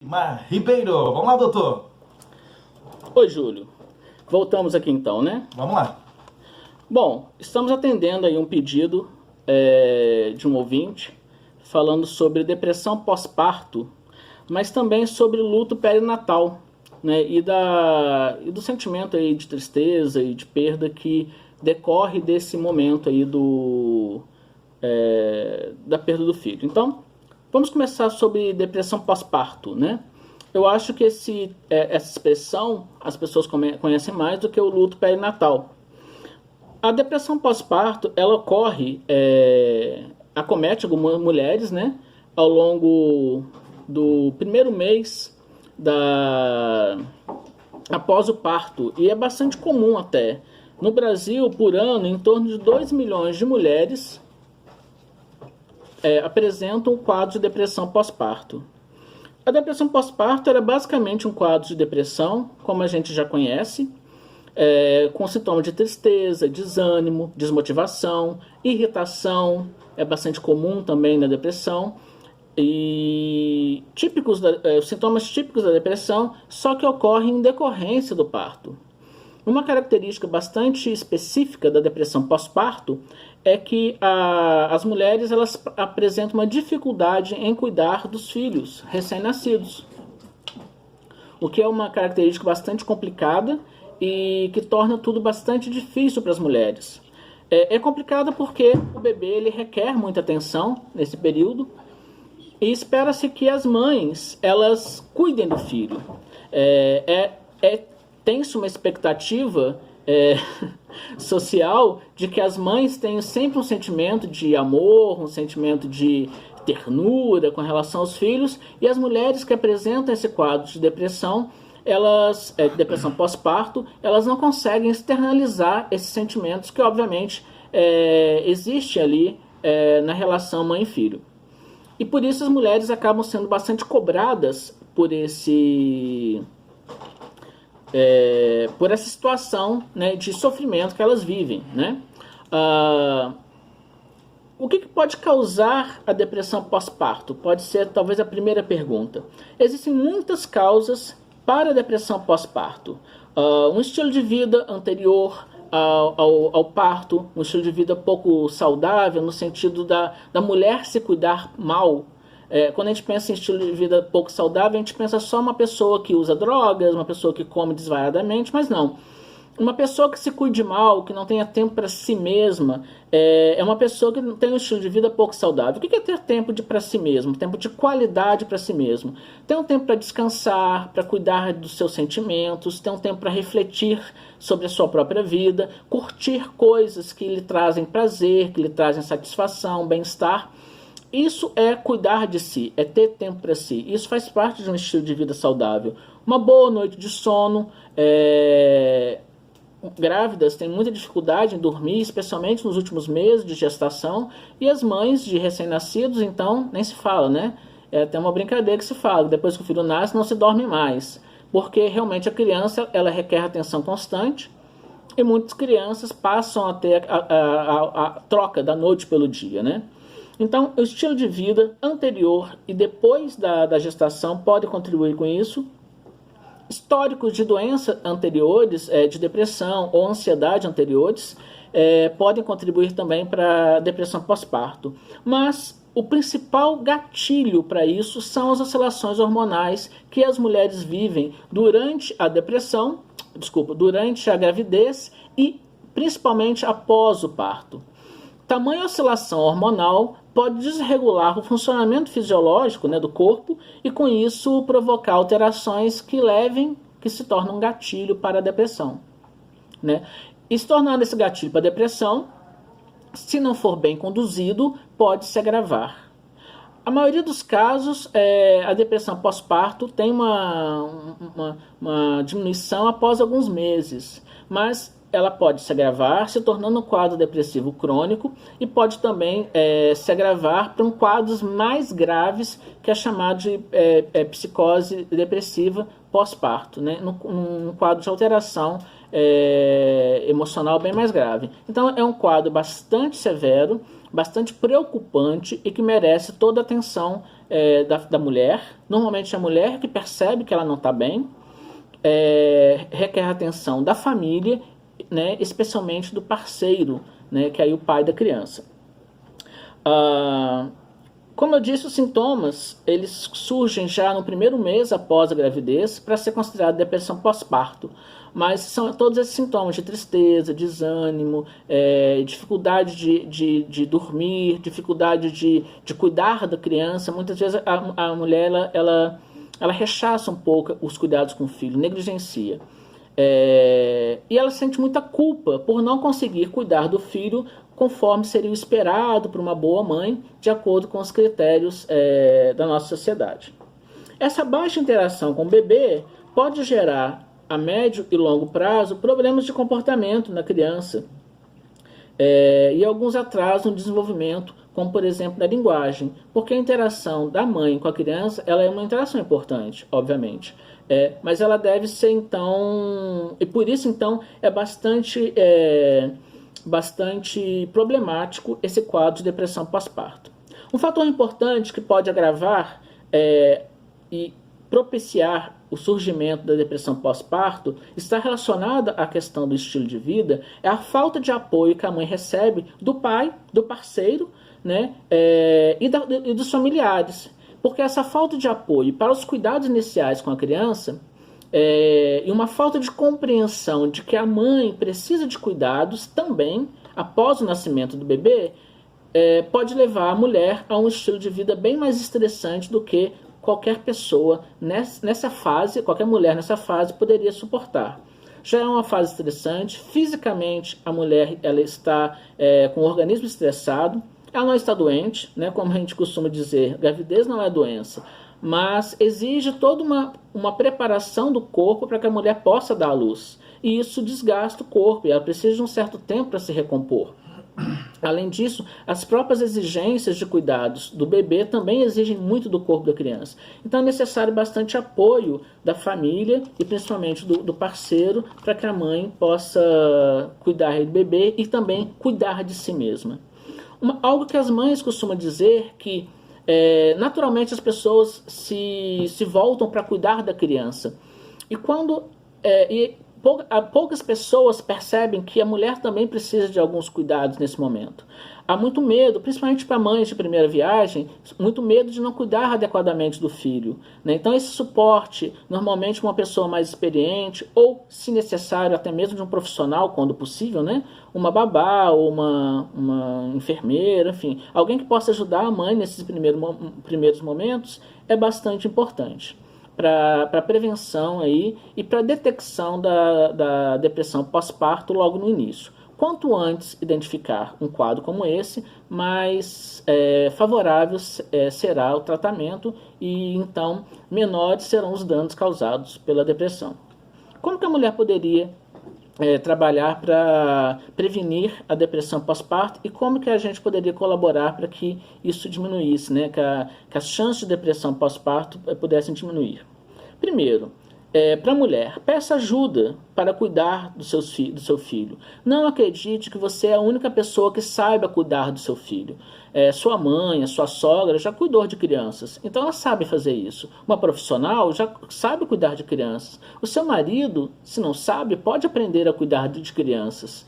Lima Ribeiro. Vamos lá, doutor. Oi, Júlio. Voltamos aqui então, né? Vamos lá. Bom, estamos atendendo aí um pedido de um ouvinte falando sobre depressão pós-parto, mas também sobre luto perinatal, né? E do sentimento aí de tristeza e de perda que decorre desse momento aí da perda do filho. Então, vamos começar sobre depressão pós-parto, né? Eu acho que essa expressão as pessoas conhecem mais do que o luto perinatal. A depressão pós-parto, ela acomete algumas mulheres, né, ao longo do primeiro mês após o parto, e é bastante comum até. No Brasil, por ano, em torno de 2 milhões de mulheres apresentam um quadro de depressão pós-parto. A depressão pós-parto era basicamente um quadro de depressão, como a gente já conhece, com sintomas de tristeza, desânimo, desmotivação, irritação, é bastante comum também na depressão, e sintomas típicos da depressão, só que ocorrem em decorrência do parto. Uma característica bastante específica da depressão pós-parto é que as mulheres elas apresentam uma dificuldade em cuidar dos filhos recém-nascidos, o que é uma característica bastante complicada e que torna tudo bastante difícil para as mulheres. É complicado porque o bebê ele requer muita atenção nesse período e espera-se que as mães elas cuidem do filho. Tem-se uma expectativa social de que as mães tenham sempre um sentimento de amor, um sentimento de ternura com relação aos filhos, e as mulheres que apresentam esse quadro de depressão, depressão pós-parto, elas não conseguem externalizar esses sentimentos que obviamente existe ali na relação mãe-filho. E por isso as mulheres acabam sendo bastante cobradas por essa situação, né, de sofrimento que elas vivem, né? O que pode causar a depressão pós-parto? Pode ser talvez a primeira pergunta. Existem muitas causas para a depressão pós-parto. Um estilo de vida anterior ao parto, um estilo de vida pouco saudável, no sentido da mulher se cuidar mal. Quando a gente pensa em estilo de vida pouco saudável, a gente pensa só uma pessoa que usa drogas, uma pessoa que come desvairadamente, mas não. Uma pessoa que se cuide mal, que não tenha tempo para si mesma, é uma pessoa que tem um estilo de vida pouco saudável. O que é ter tempo para si mesmo? Tempo de qualidade para si mesmo. Ter um tempo para descansar, para cuidar dos seus sentimentos, ter um tempo para refletir sobre a sua própria vida, curtir coisas que lhe trazem prazer, que lhe trazem satisfação, bem-estar. Isso é cuidar de si, é ter tempo para si. Isso faz parte de um estilo de vida saudável. Uma boa noite de sono. Grávidas têm muita dificuldade em dormir, especialmente nos últimos meses de gestação, e as mães de recém-nascidos, então, nem se fala, né? É até uma brincadeira que se fala, depois que o filho nasce não se dorme mais, porque realmente a criança ela requer atenção constante, e muitas crianças passam a ter a troca da noite pelo dia, né? Então, o estilo de vida anterior e depois da gestação pode contribuir com isso. Históricos de doenças anteriores, de depressão ou ansiedade anteriores, podem contribuir também para a depressão pós-parto. Mas o principal gatilho para isso são as oscilações hormonais que as mulheres vivem durante durante a gravidez e principalmente após o parto. Tamanha oscilação hormonal pode desregular o funcionamento fisiológico, né, do corpo e com isso provocar alterações que se tornam um gatilho para a depressão, né? E se tornando esse gatilho para a depressão, se não for bem conduzido, pode se agravar. A maioria dos casos, a depressão pós-parto tem uma diminuição após alguns meses, mas ela pode se agravar, se tornando um quadro depressivo crônico, e pode também se agravar para quadros mais graves, que é chamado de psicose depressiva pós-parto, né? Num quadro de alteração emocional bem mais grave. Então é um quadro bastante severo, bastante preocupante e que merece toda a atenção da mulher. Normalmente a mulher que percebe que ela não está bem, requer a atenção da família, né, especialmente do parceiro, né, que é aí o pai da criança. Como eu disse, os sintomas eles surgem já no primeiro mês após a gravidez para ser considerado depressão pós-parto. Mas são todos esses sintomas de tristeza, desânimo, dificuldade de dormir, dificuldade de cuidar da criança. Muitas vezes a mulher ela rechaça um pouco os cuidados com o filho, negligencia. E ela sente muita culpa por não conseguir cuidar do filho conforme seria o esperado por uma boa mãe, de acordo com os critérios da nossa sociedade. Essa baixa interação com o bebê pode gerar, a médio e longo prazo, problemas de comportamento na criança e alguns atrasos no desenvolvimento, como por exemplo na linguagem, porque a interação da mãe com a criança ela é uma interação importante, obviamente. Mas ela deve ser, então, e por isso, então, é bastante problemático esse quadro de depressão pós-parto. Um fator importante que pode agravar e propiciar o surgimento da depressão pós-parto está relacionado à questão do estilo de vida, é a falta de apoio que a mãe recebe do pai, do parceiro, né, e dos familiares. Porque essa falta de apoio para os cuidados iniciais com a criança e uma falta de compreensão de que a mãe precisa de cuidados também após o nascimento do bebê pode levar a mulher a um estilo de vida bem mais estressante do que qualquer pessoa nessa fase, qualquer mulher nessa fase poderia suportar. Já é uma fase estressante, fisicamente a mulher ela está com o organismo estressado, ela não está doente, né, como a gente costuma dizer, gravidez não é doença, mas exige toda uma preparação do corpo para que a mulher possa dar à luz. E isso desgasta o corpo e ela precisa de um certo tempo para se recompor. Além disso, as próprias exigências de cuidados do bebê também exigem muito do corpo da criança. Então é necessário bastante apoio da família e principalmente do parceiro para que a mãe possa cuidar do bebê e também cuidar de si mesma. Algo que as mães costumam dizer que naturalmente as pessoas se voltam para cuidar da criança. E poucas pessoas percebem que a mulher também precisa de alguns cuidados nesse momento. Há muito medo, principalmente para mães de primeira viagem, muito medo de não cuidar adequadamente do filho, né? Então esse suporte, normalmente uma pessoa mais experiente, ou se necessário até mesmo de um profissional, quando possível, né? Uma babá ou uma enfermeira, enfim, alguém que possa ajudar a mãe nesses primeiros momentos é bastante importante para a prevenção aí e para a detecção da depressão pós-parto logo no início. Quanto antes identificar um quadro como esse, mais favorável será o tratamento e então menores serão os danos causados pela depressão. Como que a mulher poderia trabalhar para prevenir a depressão pós-parto e como que a gente poderia colaborar para que isso diminuísse, né? Que as chances de depressão pós-parto pudessem diminuir? Primeiro, para a mulher, peça ajuda para cuidar do seu filho. Não acredite que você é a única pessoa que saiba cuidar do seu filho. Sua mãe, a sua sogra já cuidou de crianças, então ela sabe fazer isso. Uma profissional já sabe cuidar de crianças. O seu marido, se não sabe, pode aprender a cuidar de crianças.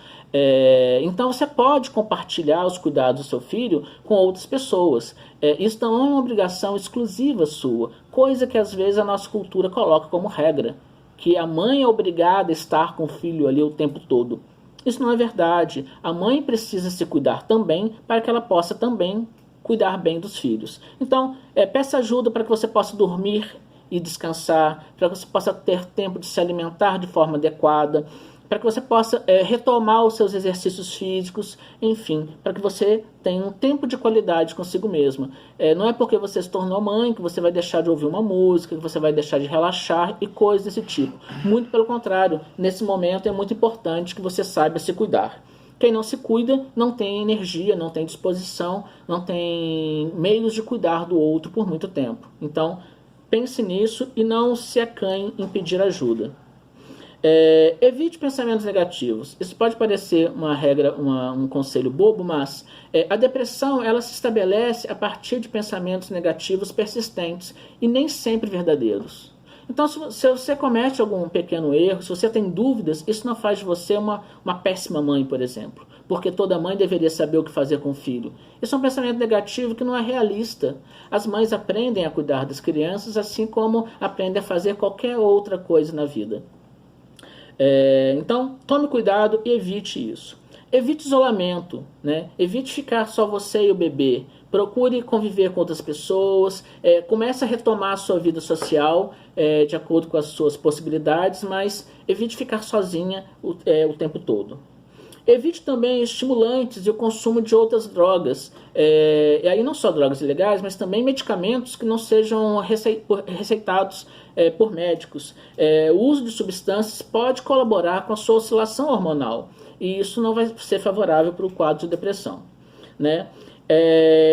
Então você pode compartilhar os cuidados do seu filho com outras pessoas. Isso não é uma obrigação exclusiva sua, coisa que às vezes a nossa cultura coloca como regra, que a mãe é obrigada a estar com o filho ali o tempo todo. Isso não é verdade. A mãe precisa se cuidar também para que ela possa também cuidar bem dos filhos. Então, peça ajuda para que você possa dormir e descansar, para que você possa ter tempo de se alimentar de forma adequada, para que você possa retomar os seus exercícios físicos, enfim, para que você tenha um tempo de qualidade consigo mesma. Não é porque você se tornou mãe que você vai deixar de ouvir uma música, que você vai deixar de relaxar e coisas desse tipo. Muito pelo contrário, nesse momento é muito importante que você saiba se cuidar. Quem não se cuida não tem energia, não tem disposição, não tem meios de cuidar do outro por muito tempo. Então, pense nisso e não se acanhe em pedir ajuda. Evite pensamentos negativos. Isso pode parecer uma regra, um conselho bobo, mas a depressão ela se estabelece a partir de pensamentos negativos persistentes e nem sempre verdadeiros. Então, se você comete algum pequeno erro, se você tem dúvidas, isso não faz de você uma péssima mãe, por exemplo. Porque toda mãe deveria saber o que fazer com o filho. Isso é um pensamento negativo que não é realista. As mães aprendem a cuidar das crianças, assim como aprendem a fazer qualquer outra coisa na vida. Então, tome cuidado e evite isso. Evite isolamento, né? Evite ficar só você e o bebê. Procure conviver com outras pessoas. Comece a retomar a sua vida social de acordo com as suas possibilidades, mas evite ficar sozinha o tempo todo. Evite também estimulantes e o consumo de outras drogas. E aí não só drogas ilegais, mas também medicamentos que não sejam receitados por médicos. O uso de substâncias pode colaborar com a sua oscilação hormonal. E isso não vai ser favorável para o quadro de depressão, né?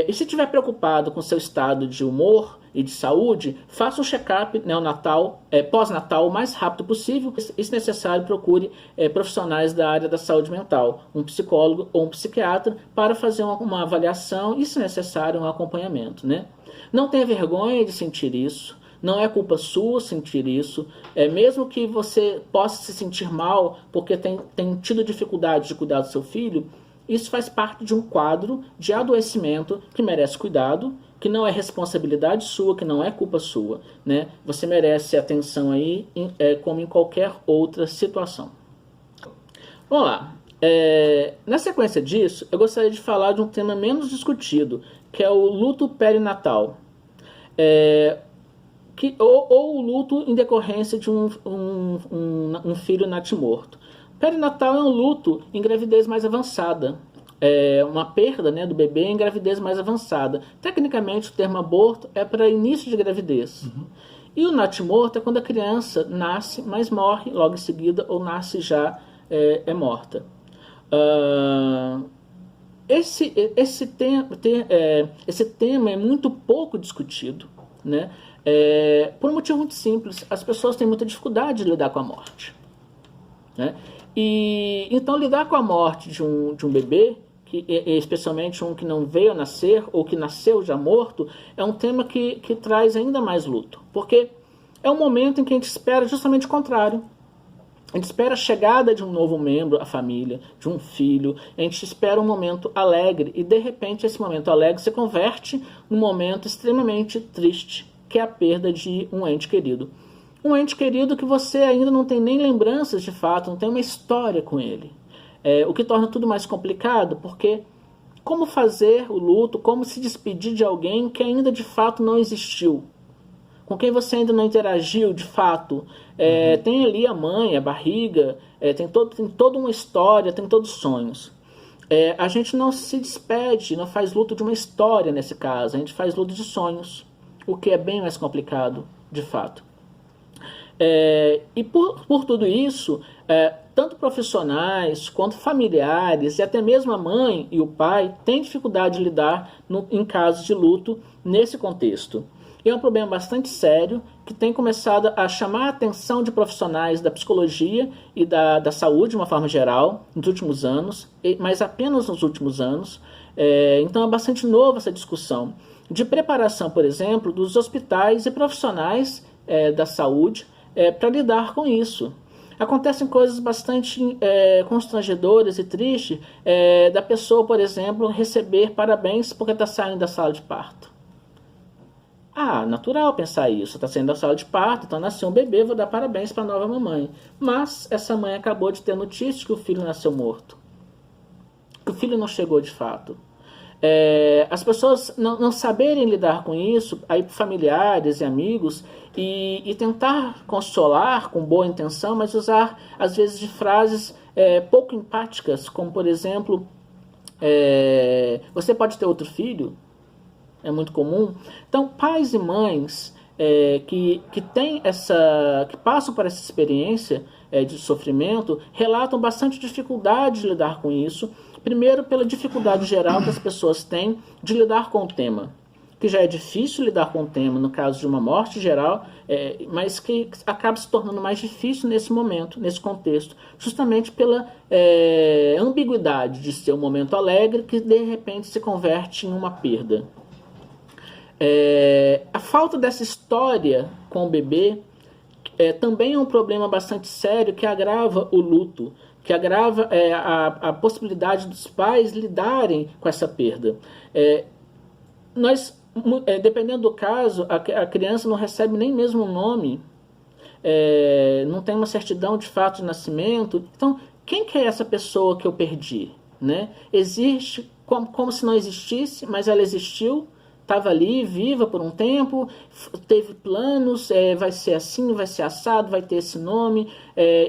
E se estiver preocupado com seu estado de humor e de saúde, faça um check-up neonatal, pós-natal o mais rápido possível. E, se necessário, procure profissionais da área da saúde mental, um psicólogo ou um psiquiatra, para fazer uma avaliação e, se necessário, um acompanhamento, né? Não tenha vergonha de sentir isso. Não é culpa sua sentir isso. Mesmo que você possa se sentir mal porque tem tido dificuldade de cuidar do seu filho, isso faz parte de um quadro de adoecimento que merece cuidado, que não é responsabilidade sua, que não é culpa sua, né? Você merece atenção aí, como em qualquer outra situação. Vamos lá. Na sequência disso, eu gostaria de falar de um tema menos discutido, que é o luto perinatal. Ou o luto em decorrência de um filho natimorto. Perinatal é um luto em gravidez mais avançada. Uma perda, né, do bebê em gravidez mais avançada. Tecnicamente, o termo aborto é para início de gravidez. Uhum. E o natimorto é quando a criança nasce, mas morre logo em seguida, ou nasce já morta. Esse tema é muito pouco discutido, né? Por um motivo muito simples. As pessoas têm muita dificuldade de lidar com a morte, né? E então lidar com a morte de um bebê, especialmente um que não veio a nascer ou que nasceu já morto, é um tema que traz ainda mais luto, porque é um momento em que a gente espera justamente o contrário. A gente espera a chegada de um novo membro à família, de um filho. A gente espera um momento alegre e, de repente, esse momento alegre se converte num momento extremamente triste, que é a perda de um ente querido. Um ente querido que você ainda não tem nem lembranças de fato, não tem uma história com ele. O que torna tudo mais complicado, porque como fazer o luto, como se despedir de alguém que ainda de fato não existiu, com quem você ainda não interagiu de fato. Tem ali a mãe, a barriga, tem toda uma história, tem todos os sonhos. A gente não se despede, não faz luto de uma história nesse caso, a gente faz luto de sonhos, o que é bem mais complicado, de fato. E por tudo isso, tanto profissionais quanto familiares e até mesmo a mãe e o pai têm dificuldade de lidar em casos de luto nesse contexto. E é um problema bastante sério que tem começado a chamar a atenção de profissionais da psicologia e da saúde de uma forma geral nos últimos anos, mas apenas nos últimos anos. Então é bastante nova essa discussão de preparação, por exemplo, dos hospitais e profissionais da saúde para lidar com isso. Acontecem coisas bastante constrangedoras e tristes da pessoa, por exemplo, receber parabéns porque está saindo da sala de parto. Natural pensar isso. Está saindo da sala de parto, então nasceu um bebê, vou dar parabéns para a nova mamãe. Mas essa mãe acabou de ter notícia que o filho nasceu morto. Que o filho não chegou de fato. As pessoas não saberem lidar com isso, aí familiares e amigos, e tentar consolar com boa intenção, mas usar às vezes de frases pouco empáticas, como por exemplo, você pode ter outro filho? É muito comum. Então, pais e mães que passam por essa experiência de sofrimento relatam bastante dificuldade de lidar com isso. Primeiro, pela dificuldade geral que as pessoas têm de lidar com o tema. que já é difícil lidar com o tema no caso de uma morte geral, mas que acaba se tornando mais difícil nesse momento, nesse contexto, justamente pela ambiguidade de ser um momento alegre que de repente se converte em uma perda. A falta dessa história com o bebê também é um problema bastante sério que agrava o luto, que agrava a possibilidade dos pais lidarem com essa perda. Dependendo do caso, a criança não recebe nem mesmo um nome, não tem uma certidão de fato de nascimento. Então, quem que é essa pessoa que eu perdi? Né? Existe como se não existisse, mas ela existiu, estava ali, viva por um tempo, teve planos, vai ser assim, vai ser assado, vai ter esse nome,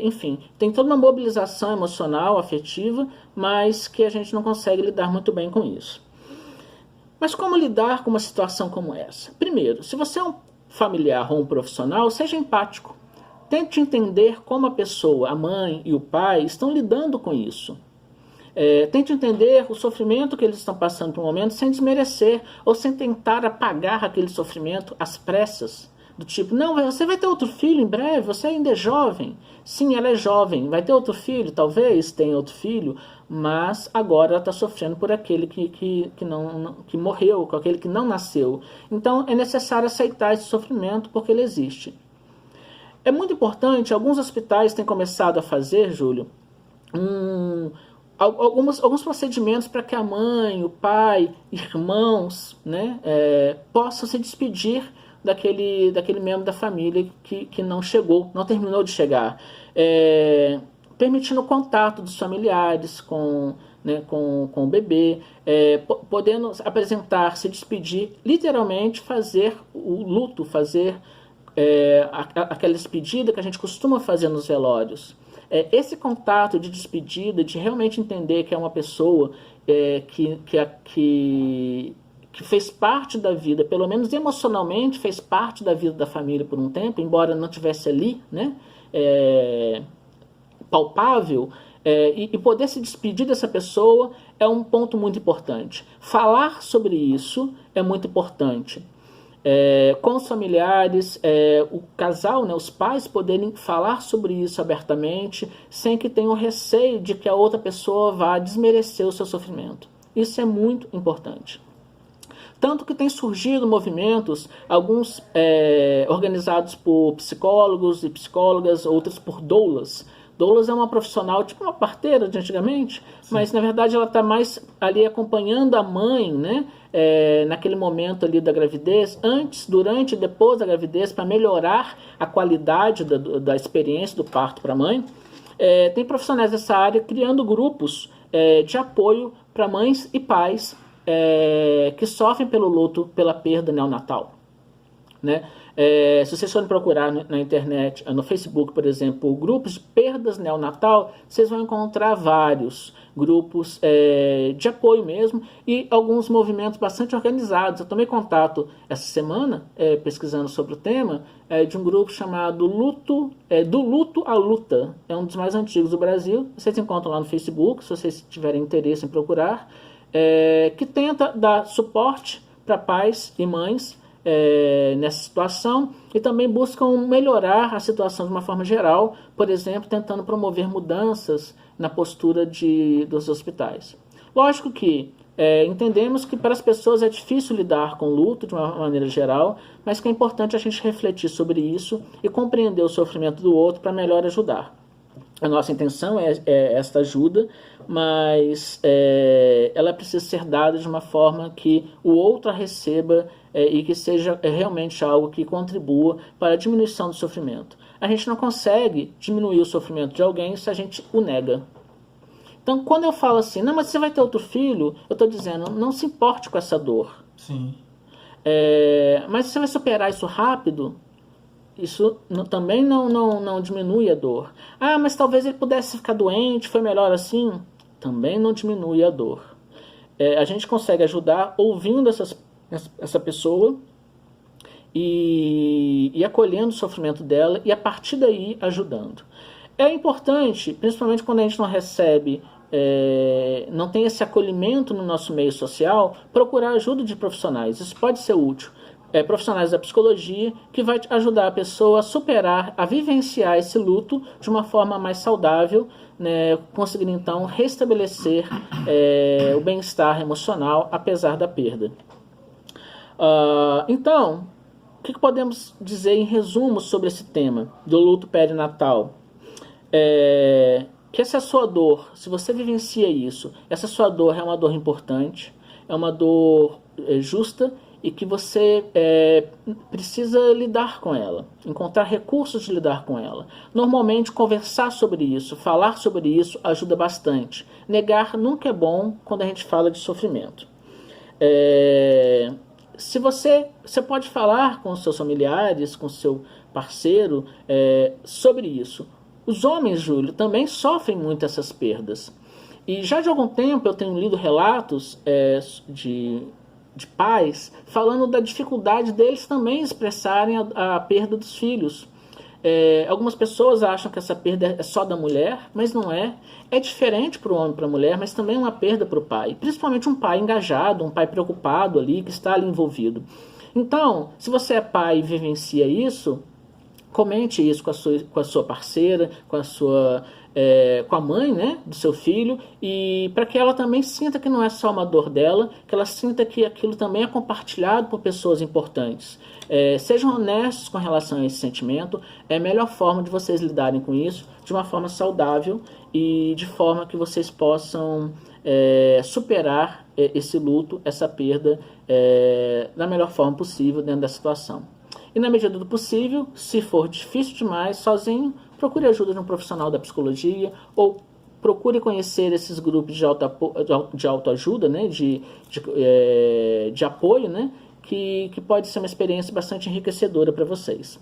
enfim. Tem toda uma mobilização emocional, afetiva, mas que a gente não consegue lidar muito bem com isso. Mas como lidar com uma situação como essa? Primeiro, se você é um familiar ou um profissional, seja empático. Tente entender como a pessoa, a mãe e o pai, estão lidando com isso. Tente entender o sofrimento que eles estão passando no momento sem desmerecer ou sem tentar apagar aquele sofrimento às pressas. Do tipo, não, você vai ter outro filho em breve, você ainda é jovem. Sim, ela é jovem, vai ter outro filho, talvez tenha outro filho, mas agora ela está sofrendo por aquele que morreu, com aquele que não nasceu. Então é necessário aceitar esse sofrimento porque ele existe. É muito importante, alguns hospitais têm começado a fazer, Júlio, alguns procedimentos para que a mãe, o pai, irmãos, né, possam se despedir daquele membro da família que não chegou, não terminou de chegar, permitindo o contato dos familiares com o bebê, podendo apresentar, se despedir, literalmente fazer o luto, fazer aquela despedida que a gente costuma fazer nos velórios. Esse contato de despedida, de realmente entender que é uma pessoa que fez parte da vida, pelo menos emocionalmente fez parte da vida da família por um tempo, embora não estivesse ali, né, palpável, e poder se despedir dessa pessoa é um ponto muito importante. Falar sobre isso é muito importante. Com os familiares, o casal, né, os pais poderem falar sobre isso abertamente, sem que tenham receio de que a outra pessoa vá desmerecer o seu sofrimento. Isso é muito importante. Tanto que tem surgido movimentos, alguns organizados por psicólogos e psicólogas, outros por doulas. Doulas é uma profissional, tipo uma parteira de antigamente, sim, mas na verdade ela está mais ali acompanhando a mãe, né, naquele momento ali da gravidez, antes, durante e depois da gravidez, para melhorar a qualidade da experiência do parto para a mãe. Tem profissionais dessa área criando grupos de apoio para mães e pais que sofrem pelo luto, pela perda neonatal, né? Se vocês forem procurar na internet, no Facebook, por exemplo, grupos de perdas neonatal, vocês vão encontrar vários grupos de apoio mesmo e alguns movimentos bastante organizados. Eu tomei contato essa semana, pesquisando sobre o tema, de um grupo chamado Do Luto à Luta. É um dos mais antigos do Brasil. Vocês encontram lá no Facebook, se vocês tiverem interesse em procurar, que tenta dar suporte para pais e mães nessa situação e também buscam melhorar a situação de uma forma geral, por exemplo, tentando promover mudanças na postura dos hospitais. Lógico que entendemos que para as pessoas é difícil lidar com o luto de uma maneira geral, mas que é importante a gente refletir sobre isso e compreender o sofrimento do outro para melhor ajudar. A nossa intenção é esta ajuda, mas ela precisa ser dada de uma forma que o outro a receba e que seja realmente algo que contribua para a diminuição do sofrimento. A gente não consegue diminuir o sofrimento de alguém se a gente o nega. Então, quando eu falo assim, não, mas você vai ter outro filho, eu estou dizendo, não se importe com essa dor. Sim. Mas você vai superar isso rápido? Isso também não diminui a dor. Ah, mas talvez ele pudesse ficar doente, foi melhor assim? Também não diminui a dor. A gente consegue ajudar ouvindo essa pessoa e acolhendo o sofrimento dela e a partir daí ajudando. É importante, principalmente quando a gente não recebe não tem esse acolhimento no nosso meio social, procurar ajuda de profissionais. Isso pode ser útil. Profissionais da psicologia, que vai ajudar a pessoa a superar, a vivenciar esse luto de uma forma mais saudável, né, conseguindo então restabelecer o bem-estar emocional apesar da perda. Então, o que podemos dizer em resumo sobre esse tema do luto perinatal? Que essa sua dor, se você vivencia isso, essa sua dor é uma dor importante, é uma dor justa, e que você precisa lidar com ela, encontrar recursos de lidar com ela. Normalmente, conversar sobre isso, falar sobre isso, ajuda bastante. Negar nunca é bom quando a gente fala de sofrimento. Se você pode falar com os seus familiares, com o seu parceiro, sobre isso. Os homens, Júlio, também sofrem muito essas perdas. E já de algum tempo eu tenho lido relatos de pais falando da dificuldade deles também expressarem a perda dos filhos. Algumas pessoas acham que essa perda é só da mulher, mas não é. É diferente para o homem e para a mulher, mas também é uma perda para o pai. Principalmente um pai engajado, um pai preocupado ali, que está ali envolvido. Então, se você é pai e vivencia isso, comente isso com a sua parceira, com a mãe, né, do seu filho, e para que ela também sinta que não é só uma dor dela, que ela sinta que aquilo também é compartilhado por pessoas importantes. Sejam honestos com relação a esse sentimento. É a melhor forma de vocês lidarem com isso de uma forma saudável e de forma que vocês possam superar esse luto, essa perda, da melhor forma possível dentro da situação. E na medida do possível, se for difícil demais, sozinho, procure ajuda de um profissional da psicologia ou procure conhecer esses grupos de autoajuda, né, de apoio, né, que pode ser uma experiência bastante enriquecedora para vocês.